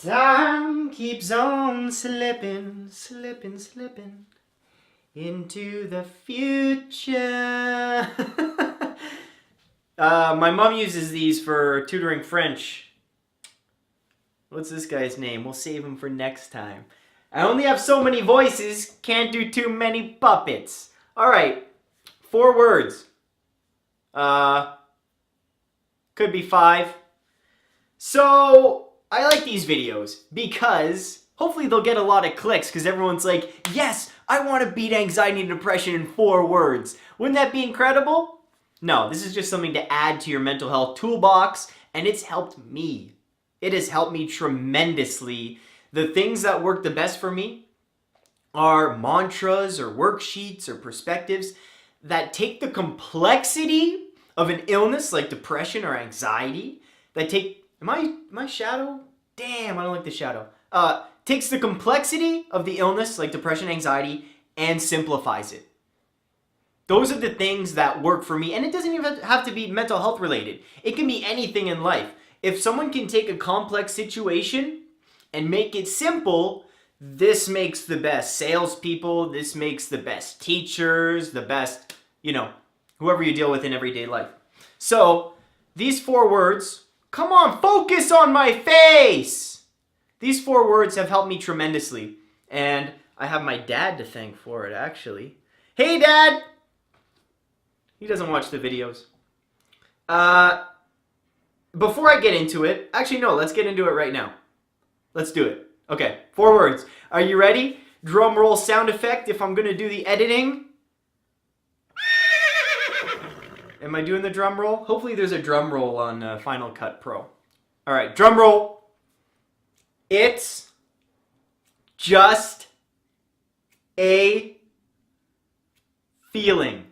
Time keeps on slipping, slipping, slipping into the future. My mom uses these for tutoring French. What's this guy's name? We'll save him for next time. I only have so many voices, can't do too many puppets. Alright, 4 words. Could be 5. So, I like these videos because hopefully they'll get a lot of clicks because everyone's like, yes, I want to beat anxiety and depression in 4 words. Wouldn't that be incredible? No, this is just something to add to your mental health toolbox, and it's helped me. It has helped me tremendously. The things that work the best for me are mantras or worksheets or perspectives that take the complexity of an illness like depression or anxiety, that take... Am I shadow? Damn, I don't like the shadow. Takes the complexity of the illness, like depression, anxiety, and simplifies it. Those are the things that work for me, and it doesn't even have to be mental health related. It can be anything in life. If someone can take a complex situation and make it simple, this makes the best salespeople, this makes the best teachers, the best, whoever you deal with in everyday life. So, these 4 words... Come on, focus on my face! These 4 words have helped me tremendously. And I have my dad to thank for it, actually. Hey, Dad! He doesn't watch the videos. Before I get into it... Actually, no, let's get into it right now. Let's do it. Okay, 4 words. Are you ready? Drum roll sound effect if I'm going to do the editing. Am I doing the drum roll? Hopefully there's a drum roll on Final Cut Pro. Alright, drum roll. It's just a feeling.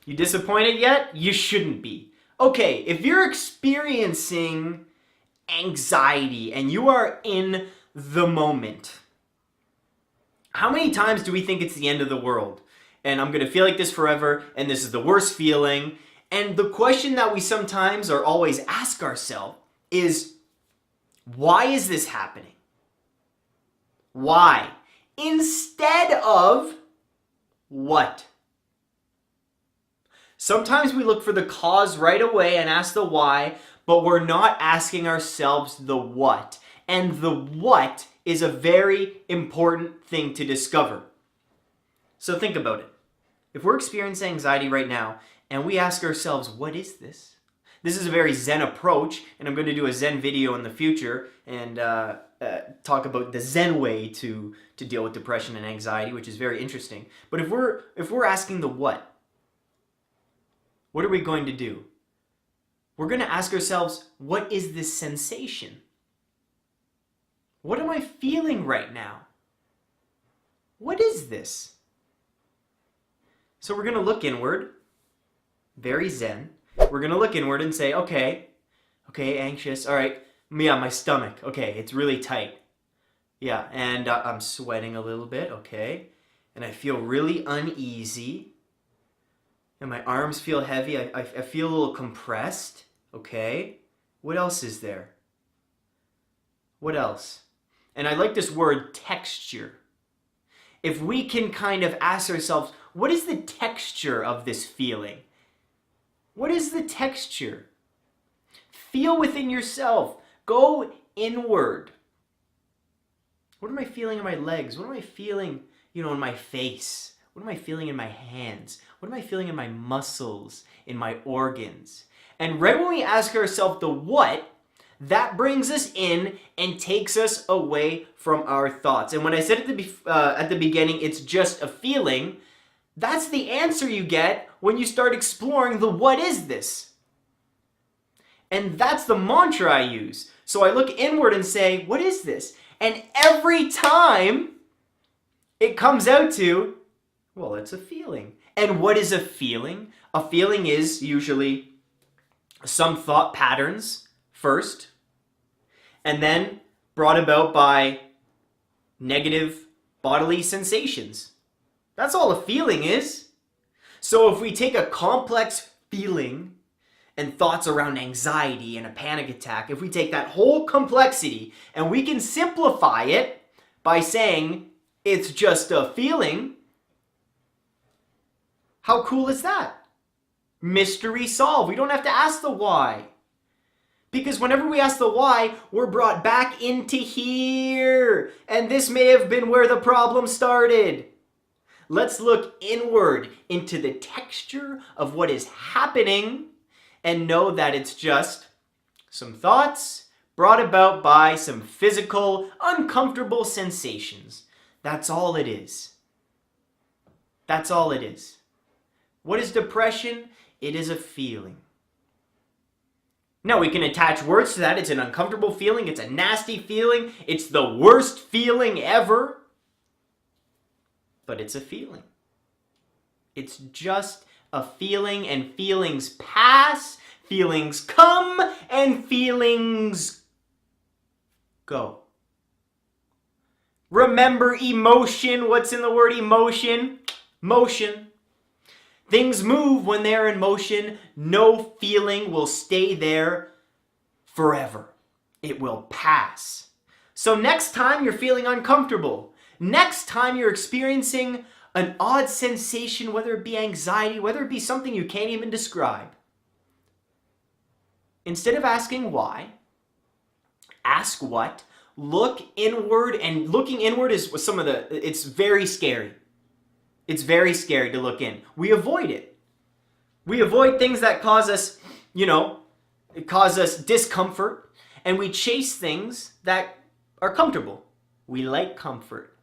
You disappointed yet? You shouldn't be. Okay, if you're experiencing anxiety and you are in the moment, how many times do we think it's the end of the world? And I'm going to feel like this forever, and this is the worst feeling. And the question that we sometimes or always ask ourselves is, why is this happening? Why? Instead of what? Sometimes we look for the cause right away and ask the why, but we're not asking ourselves the what. And the what is a very important thing to discover. So think about it. If we're experiencing anxiety right now and we ask ourselves, what is this? This is a very Zen approach, and I'm going to do a Zen video in the future and talk about the Zen way to deal with depression and anxiety, which is very interesting. But if we're asking the what are we going to do? We're going to ask ourselves, what is this sensation? What am I feeling right now? What is this? So we're going to look inward, very Zen. We're going to look inward and say, okay, anxious. All right, yeah, my stomach. Okay, it's really tight. Yeah, and I'm sweating a little bit. Okay, and I feel really uneasy. And my arms feel heavy. I feel a little compressed. Okay, what else is there? What else? And I like this word, texture. If we can kind of ask ourselves, what is the texture of this feeling? What is the texture? Feel within yourself. Go inward. What am I feeling in my legs? What am I feeling, in my face? What am I feeling in my hands? What am I feeling in my muscles, in my organs? And right when we ask ourselves the what, that brings us in and takes us away from our thoughts. And when I said at the beginning, it's just a feeling, that's the answer you get when you start exploring the what is this? And that's the mantra I use. So I look inward and say, what is this? And every time it comes out to, well, it's a feeling. And what is a feeling? A feeling is usually some thought patterns first, and then brought about by negative bodily sensations. That's all a feeling is. So if we take a complex feeling and thoughts around anxiety and a panic attack, if we take that whole complexity and we can simplify it by saying it's just a feeling, how cool is that? Mystery solved. We don't have to ask the why. Because whenever we ask the why, we're brought back into here. And this may have been where the problem started. Let's look inward into the texture of what is happening and know that it's just some thoughts brought about by some physical, uncomfortable sensations. That's all it is. That's all it is. What is depression? It is a feeling. Now, we can attach words to that. It's an uncomfortable feeling. It's a nasty feeling. It's the worst feeling ever. But it's a feeling. It's just a feeling, and feelings pass, feelings come, and feelings go. Remember emotion. What's in the word emotion? Motion. Things move when they're in motion. No feeling will stay there forever. It will pass. So next time you're feeling uncomfortable, next time you're experiencing an odd sensation, whether it be anxiety, whether it be something you can't even describe, instead of asking why, ask what. Look inward, and looking inward is it's very scary. It's very scary to look in. We avoid it. We avoid things that cause us, discomfort, and we chase things that are comfortable. We like comfort.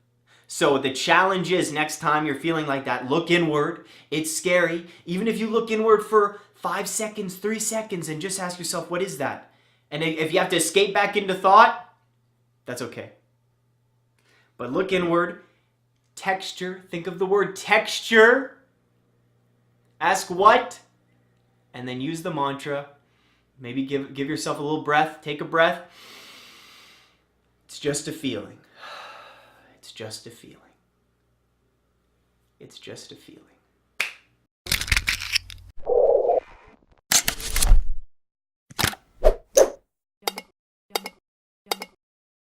So the challenge is, next time you're feeling like that, look inward. It's scary. Even if you look inward for 5 seconds, 3 seconds, and just ask yourself, what is that? And if you have to escape back into thought, that's okay. But look inward. Texture. Think of the word texture. Ask what, and then use the mantra. Maybe give yourself a little breath. Take a breath. It's just a feeling. It's just a feeling. It's just a feeling.